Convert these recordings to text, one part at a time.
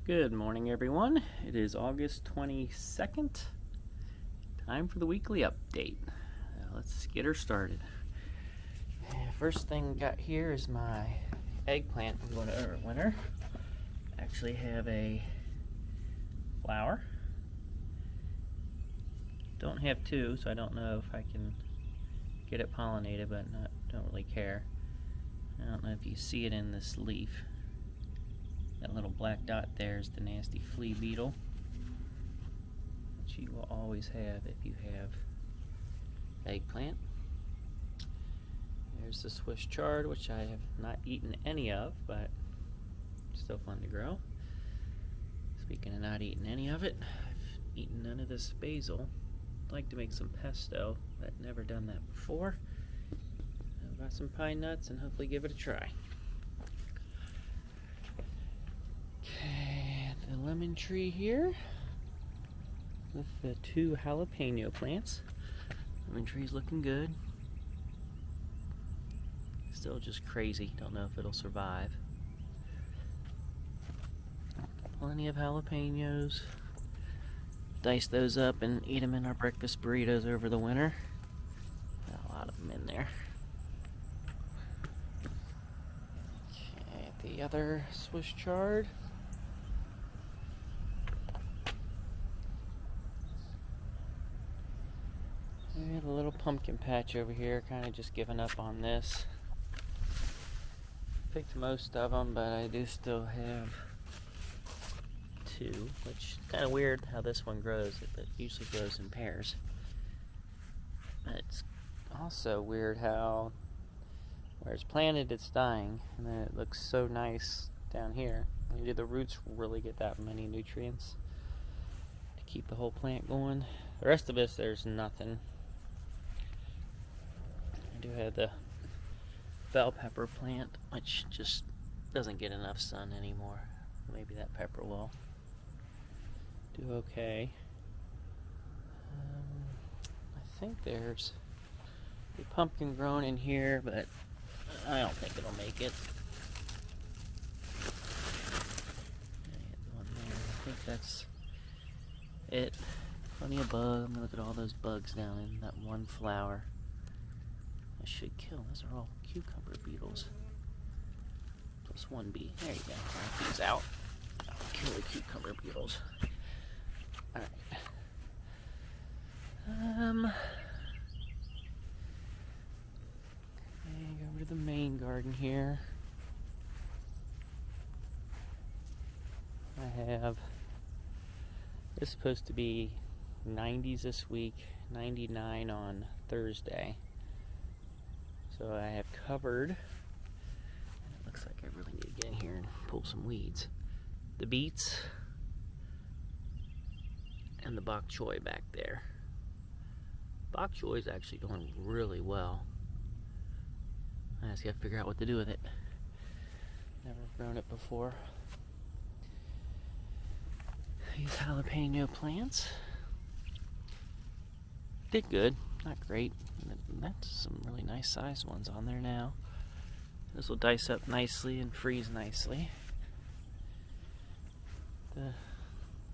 Good morning, everyone. It is August 22nd. Time for the weekly update. Let's get her started. First thing got here is my eggplant winter. Actually have a flower. Don't have two, so I don't know if I can get it pollinated, but don't really care. I don't know if you see it in this leaf. That little black dot there is the nasty flea beetle, which you will always have if you have eggplant. There's the Swiss chard, which I have not eaten any of, but still fun to grow. Speaking of not eating any of it, I've eaten none of this basil. I'd like to make some pesto, but never done that before. I've got some pine nuts and hopefully give it a try. Okay, the lemon tree here with the two jalapeno plants. Lemon tree's looking good. Still just crazy. Don't know if it'll survive. Plenty of jalapenos. Dice those up and eat them in our breakfast burritos over the winter. Got a lot of them in there. Okay, the other Swiss chard. We have a little pumpkin patch over here, kind of just giving up on this. Picked most of them, but I do still have two, which is kind of weird how this one grows. It usually grows in pairs. But it's also weird how where it's planted, it's dying, and then it looks so nice down here. Maybe the roots really get that many nutrients to keep the whole plant going. The rest of this, there's nothing. I do have the bell pepper plant, which just doesn't get enough sun anymore. Maybe that pepper will do okay. I think there's a pumpkin grown in here, but I don't think it'll make it. I think that's it. Plenty of bugs. Look at all those bugs down in that one flower. I should kill. Those are all cucumber beetles. Plus one bee. There you go. Knock these out. I'll kill the cucumber beetles. Alright. Go over to the main garden here. I have, it's supposed to be 90s this week, 99 on Thursday. So I have covered, and it looks like I really need to get in here and pull some weeds. The beets and the bok choy back there. Bok choy is actually doing really well. I just gotta figure out what to do with it. Never grown it before. These jalapeno plants did good, not great. That's some really nice sized ones on there now. This will dice up nicely and freeze nicely. The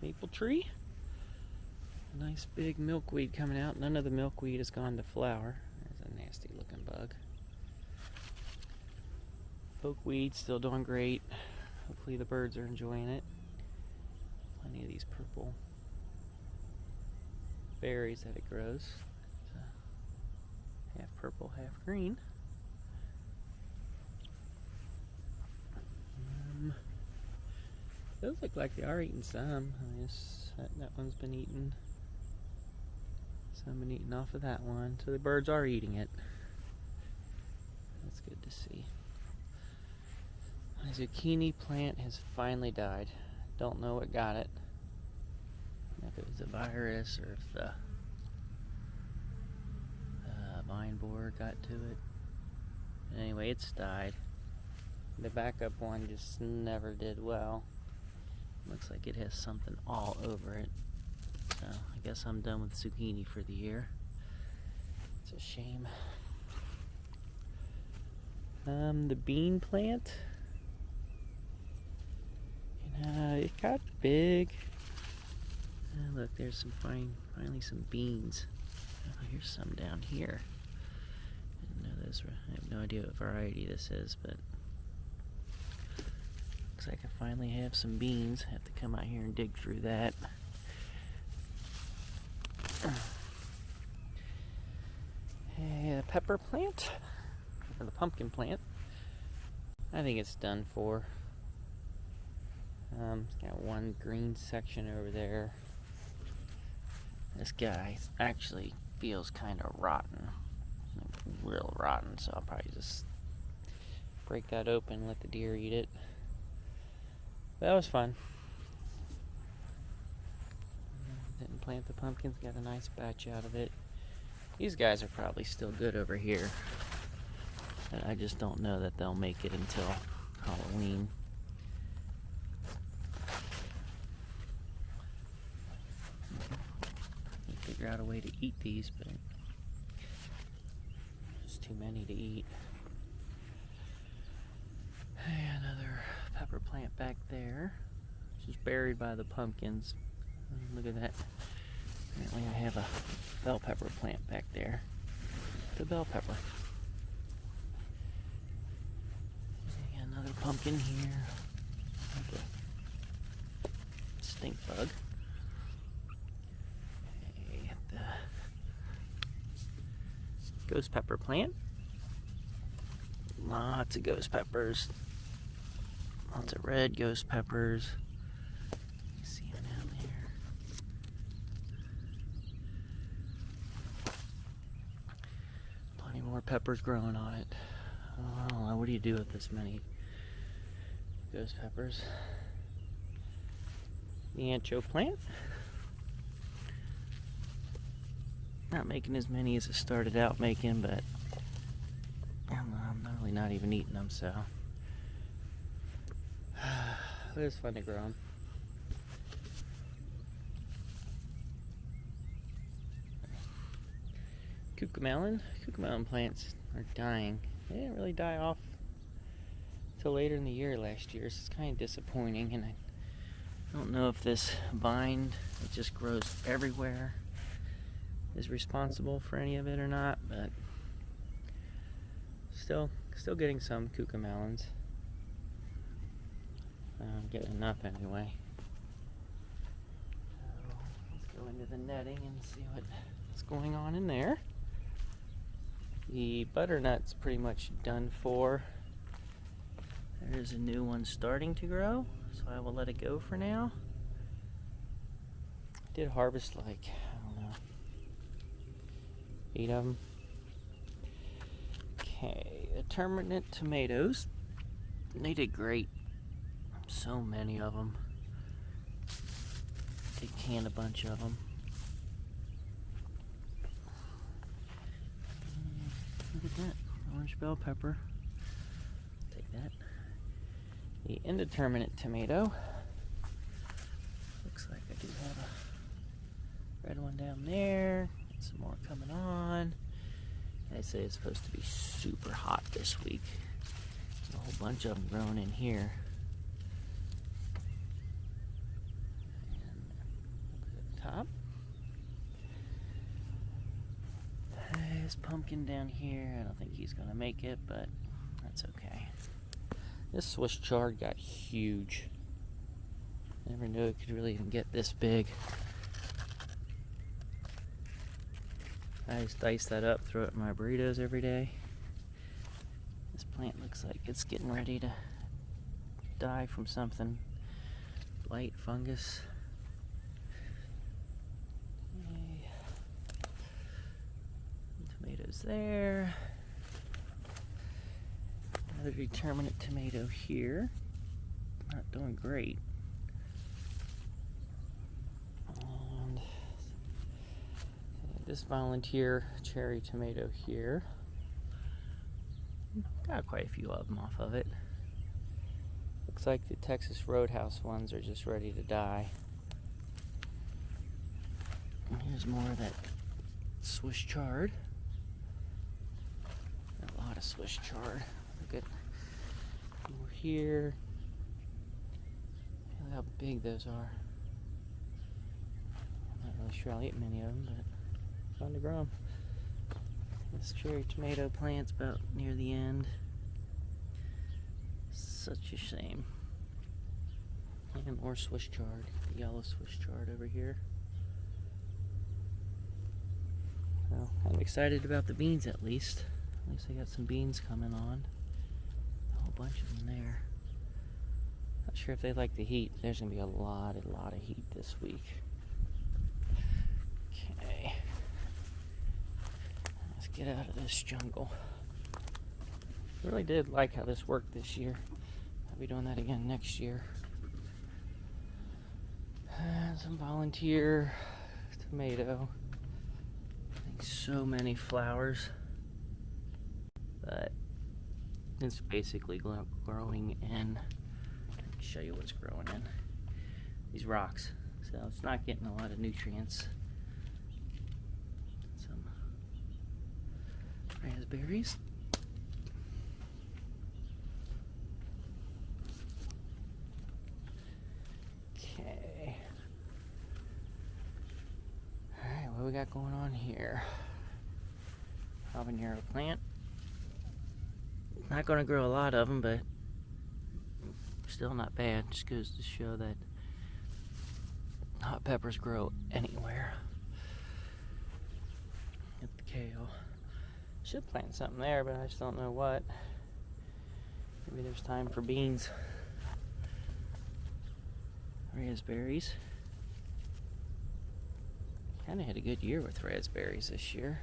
maple tree, a nice big milkweed coming out. None of the milkweed has gone to flower. There's a nasty looking bug. Pokeweed still doing great. Hopefully the birds are enjoying it. Plenty of these purple berries that it grows. Half purple, half green. Those look like they are eating some. I guess that one's been eaten. Some been eaten off of that one. So the birds are eating it. That's good to see. My zucchini plant has finally died. Don't know what got it. If it was a virus or if the vine borer got to it. Anyway, it's died. The backup one just never did well. Looks like it has something all over it. So I guess I'm done with zucchini for the year. It's a shame. The bean plant, it got big. Look, there's some finally some beans. Oh, here's some down here. I didn't know those were, I have no idea what variety this is, but looks like I finally have some beans. I have to come out here and dig through that. A pepper plant, or the pumpkin plant. I think it's done for. It's got one green section over there. This guy actually feels kind of rotten, real rotten, so I'll probably just break that open and let the deer eat it. That was fun. Didn't plant the pumpkins, got a nice batch out of it. These guys are probably still good over here. And I just don't know that they'll make it until Halloween. Figure out a way to eat these, but there's too many to eat. Hey, another pepper plant back there. It's just buried by the pumpkins. Look at that. Apparently I have a bell pepper plant back there. The bell pepper. Hey, another pumpkin here. Like a stink bug. Ghost pepper plant. Lots of ghost peppers. Lots of red ghost peppers. You see them down there. Plenty more peppers growing on it. I don't know, what do you do with this many ghost peppers? The ancho plant. Not making as many as I started out making, but I'm really not even eating them, so it was fun to grow them. Cucamelon plants are dying. They didn't really die off till later in the year last year, so it's kind of disappointing, and I don't know if this vine that just grows everywhere is responsible for any of it or not, but still getting some cucamelons. I'm getting enough anyway. So let's go into the netting and see what's going on in there. The butternut's pretty much done for. There's a new one starting to grow, so I will let it go for now. I did harvest like, I don't know, 8 of them. Okay, the Terminate tomatoes. They did great. So many of them. They canned a bunch of them. Look at that, orange bell pepper. Take that. The Indeterminate tomato. Looks like I do have a red one down there. Some more coming on. They say it's supposed to be super hot this week. There's a whole bunch of them growing in here. And look at the top. This pumpkin down here, I don't think he's gonna make it, but that's okay. This Swiss chard got huge. Never knew it could really even get this big. I just dice that up, throw it in my burritos every day. This plant looks like it's getting ready to die from something. Blight, fungus. Okay. Tomatoes there. Another Determinate tomato here. Not doing great. This Volunteer cherry tomato here. Got quite a few of them off of it. Looks like the Texas Roadhouse ones are just ready to die. And here's more of that Swiss chard. A lot of Swiss chard. Look at over here. how big those are. I'm not really sure I'll eat many of them, but fun to grow them. This cherry tomato plant's about near the end. Such a shame. And more Swiss chard, the yellow Swiss chard over here. So I'm excited about the beans at least. At least I got some beans coming on. A whole bunch of them there. Not sure if they like the heat. There's gonna be a lot of heat this week. Okay. Let's get out of this jungle. Really did like how this worked this year. I'll be doing that again next year. Some volunteer tomato. I think so many flowers, but it's basically growing in. Let me show you what's growing in these rocks. So it's not getting a lot of nutrients. Some raspberries. Okay. Alright, what we got going on here? Habanero plant. Not going to grow a lot of them, but still not bad. Just goes to show that hot peppers grow anywhere. Get the kale. Should plant something there, but I just don't know what. Maybe there's time for beans. Raspberries. Kind of had a good year with raspberries this year.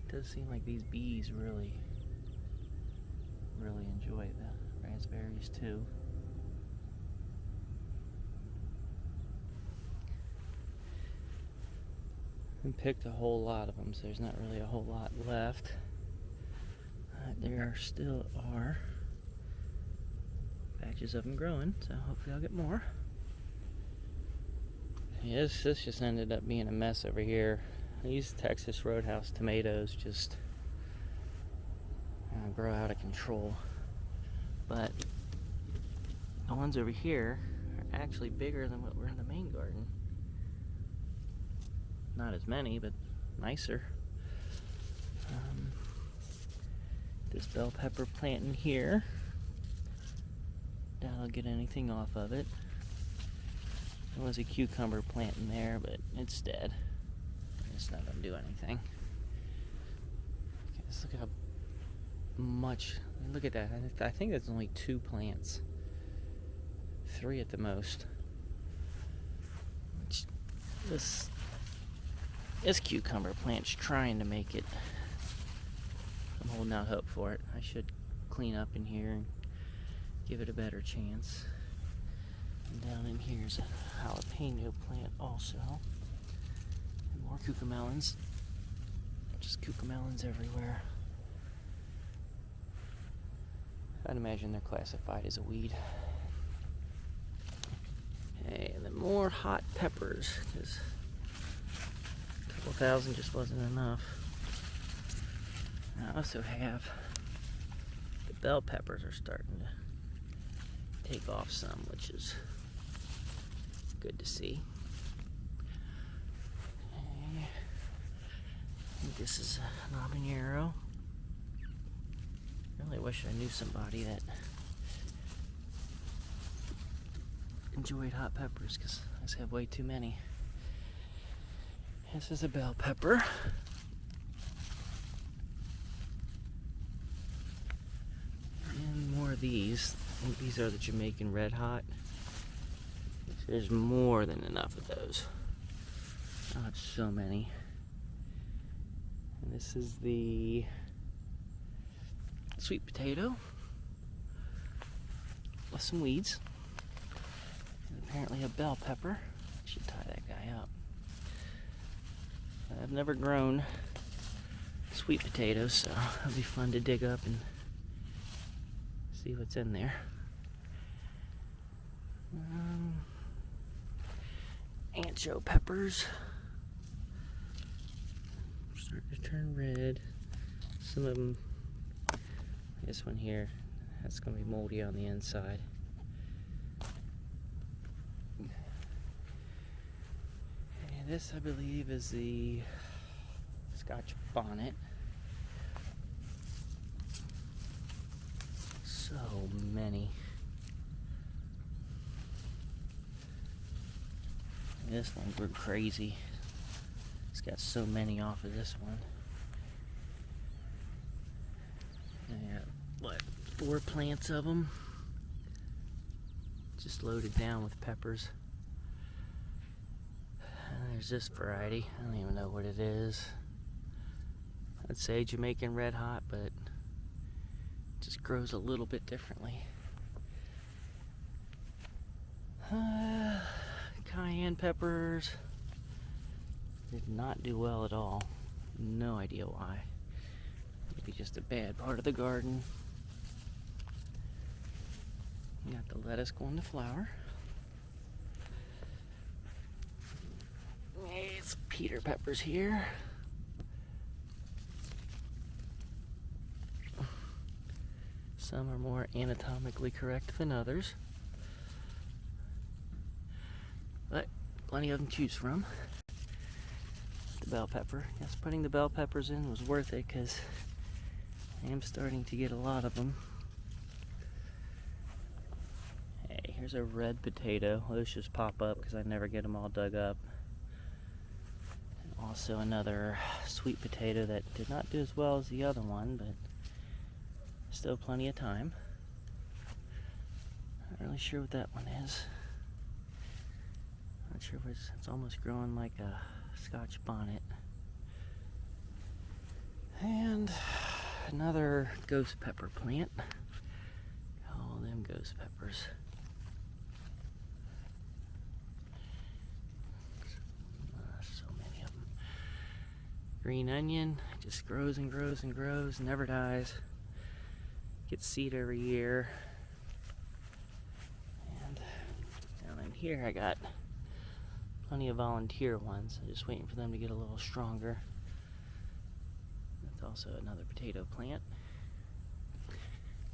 It does seem like these bees really enjoy the raspberries too. We picked a whole lot of them, so there's not really a whole lot left. There still are batches of them growing, so hopefully I'll get more. Yes, this just ended up being a mess over here. These Texas Roadhouse tomatoes just grow out of control. But the ones over here are actually bigger than what were in the main garden. Not as many, but nicer. This bell pepper plant in here. Doubt I'll get anything off of it. There was a cucumber plant in there, but it's dead. It's not gonna do anything. Okay, let's look at how much. Look at that. I think that's only 2 plants. 3 at the most. This cucumber plant's trying to make it. I'm holding out hope for it. I should clean up in here and give it a better chance. And down in here is a jalapeno plant also. And more cucamelons. Just cucamelons everywhere. I'd imagine they're classified as a weed. Okay, and then more hot peppers, because a couple thousand just wasn't enough. I also have the bell peppers are starting to take off some, which is good to see. Okay. I think this is an habanero. Really wish I knew somebody that enjoyed hot peppers, because I just have way too many. This is a bell pepper. And more of these. I think these are the Jamaican Red Hot. There's more than enough of those. Oh, it's so many. And this is the sweet potato with some weeds. And apparently a bell pepper. I should tie that guy up. I've never grown sweet potatoes, so it'll be fun to dig up and see what's in there. Ancho peppers. Starting to turn red. Some of them, this one here, That's going to be moldy on the inside. And this, I believe, is the Scotch bonnet. So many. This one grew crazy. It's got so many off of this one. I got, what, 4 plants of them? Just loaded down with peppers. And there's this variety. I don't even know what it is. I'd say Jamaican Red Hot, but it just grows a little bit differently. Cayenne peppers did not do well at all. No idea why. Maybe just a bad part of the garden. Got the lettuce going to flower. It's Peter peppers here. Some are more anatomically correct than others, but plenty of them to choose from. The bell pepper. Yes, putting the bell peppers in was worth it because I am starting to get a lot of them. Hey, here's a red potato. Those just pop up because I never get them all dug up. And also another sweet potato that did not do as well as the other one, but still plenty of time. Not really sure what that one is. Not sure what it's almost growing like a Scotch bonnet. And another ghost pepper plant. All them ghost peppers. So many of them. Green onion just grows and grows and grows, never dies. Gets seed every year. And down in here I got plenty of volunteer ones. I'm just waiting for them to get a little stronger. That's also another potato plant.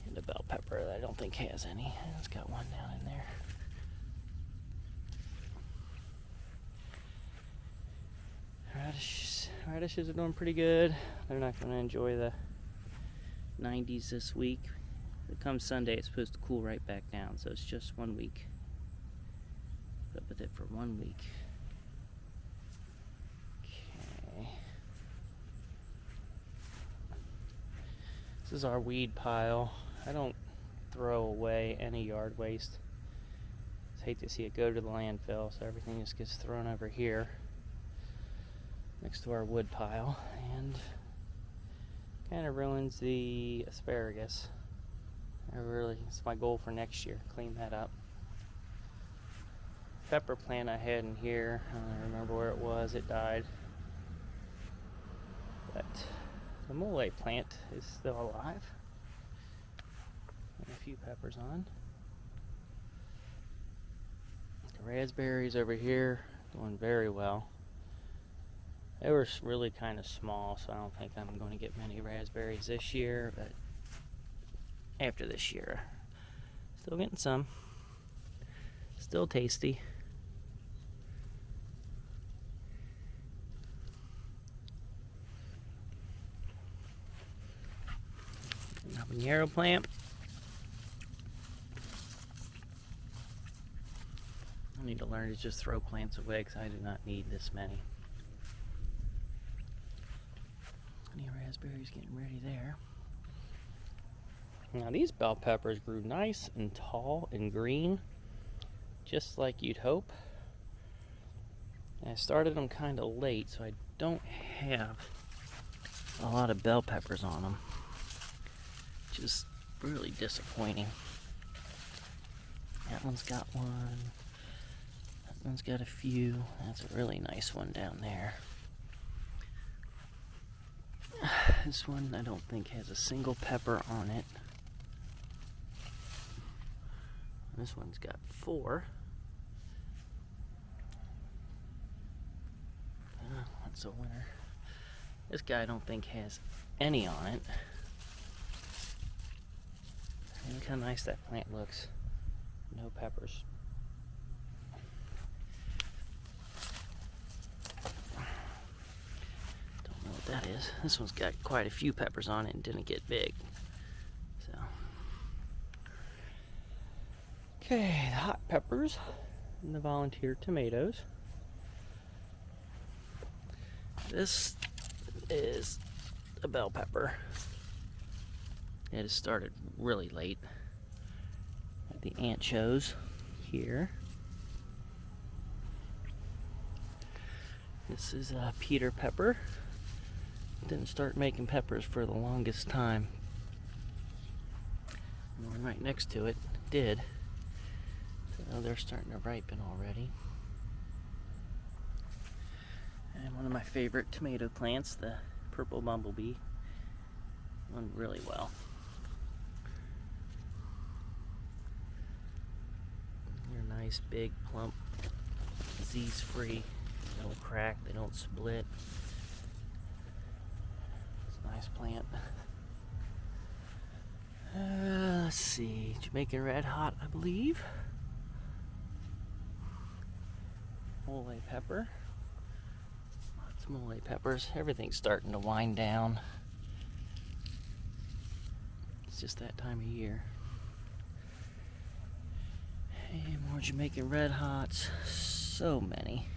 And a bell pepper that I don't think has any. It's got one down in there. Radishes are doing pretty good. They're not going to enjoy the 90s this week. If it comes Sunday, it's supposed to cool right back down, so it's just 1 week. Put up with it for 1 week. Okay. This is our weed pile. I don't throw away any yard waste. I hate to see it go to the landfill, so everything just gets thrown over here next to our wood pile, and kind of ruins the asparagus. It's my goal for next year, clean that up. Pepper plant I had in here, I don't remember where it was, it died. But the mole plant is still alive. And a few peppers on. The raspberries over here, doing very well. They were really kind of small, so I don't think I'm going to get many raspberries this year, but after this year, still getting some. Still tasty. Habanero plant. I need to learn to just throw plants away because I do not need this many. Any raspberries getting ready there. Now these bell peppers grew nice and tall and green, just like you'd hope. And I started them kind of late, so I don't have a lot of bell peppers on them. Just really disappointing. That one's got one. That one's got a few. That's a really nice one down there. This one I don't think has a single pepper on it. This one's got 4. That's a winner. This guy I don't think has any on it. Look how nice that plant looks. No peppers. Don't know what that is. This one's got quite a few peppers on it and didn't get big. So, okay, the hot peppers and the volunteer tomatoes. This is a bell pepper. It has started really late. The anchos here. This is a Peter pepper. Didn't start making peppers for the longest time. The one right next to it did. So they're starting to ripen already. And one of my favorite tomato plants, the purple bumblebee, went really well. They're nice, big, plump, disease-free. They don't crack, they don't split. It's a nice plant. Let's see, Jamaican Red Hot, I believe. Mole pepper. Lots of mole peppers. Everything's starting to wind down. It's just that time of year. And more Jamaican Red Hots. So many.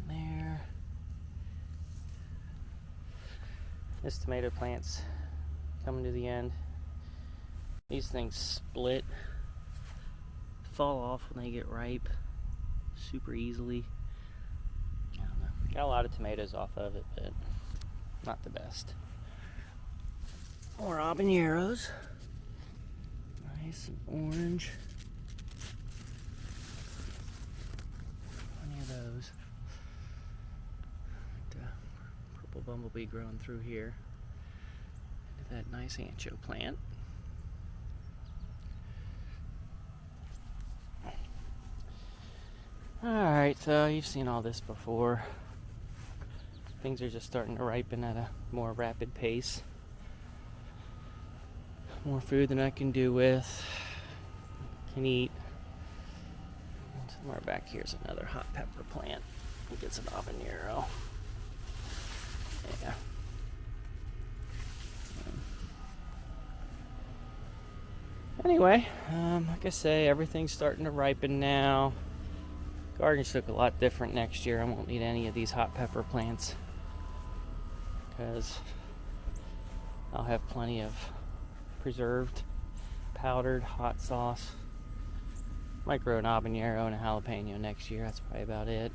There. This tomato plant's coming to the end. These things split, fall off when they get ripe super easily. I don't know. Got a lot of tomatoes off of it, but not the best. More habaneros. Nice and orange. Plenty of those. Purple bumblebee growing through here. Into that nice ancho plant. Alright, so you've seen all this before. Things are just starting to ripen at a more rapid pace. More food than I can do with, can eat. And somewhere back here is another hot pepper plant. We'll get some habanero. Yeah. Anyway, like I say, everything's starting to ripen now. Garden's look a lot different next year. I won't need any of these hot pepper plants because I'll have plenty of preserved, powdered hot sauce. Might grow an habanero and a jalapeno next year. That's probably about it.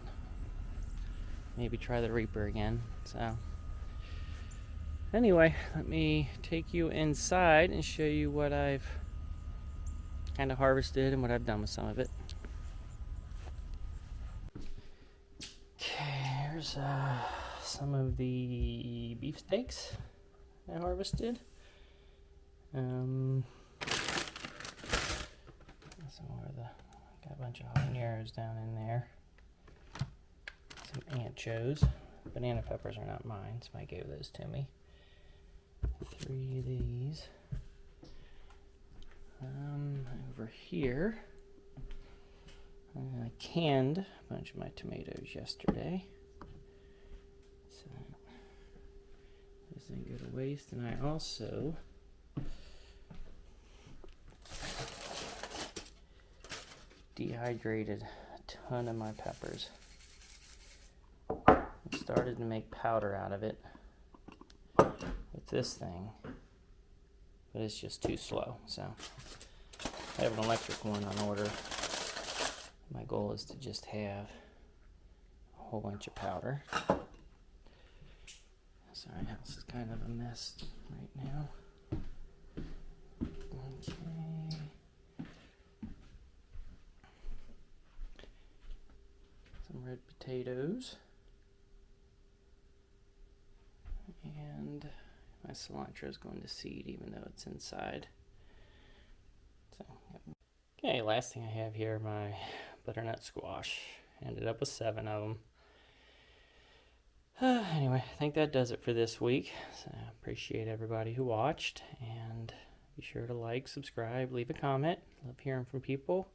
Maybe try the Reaper again. So anyway, let me take you inside and show you what I've kind of harvested and what I've done with some of it. Here's some of the beefsteaks I harvested. Some more of got a bunch of habaneros down in there. Some anchos. Banana peppers are not mine. Somebody gave those to me. 3 of these. Over here, I canned a bunch of my tomatoes yesterday. So this didn't go to waste, and I also dehydrated a ton of my peppers. I started to make powder out of it with this thing, but it's just too slow. So I have an electric one on order. My goal is to just have a whole bunch of powder. Sorry, house is kind of a mess right now. Okay. Some red potatoes. And my cilantro is going to seed even though it's inside. So, okay, last thing I have here, my butternut squash. Ended up with 7 of them. Anyway, I think that does it for this week. So I appreciate everybody who watched, and be sure to like, subscribe, leave a comment. Love hearing from people,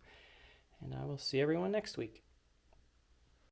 and I will see everyone next week.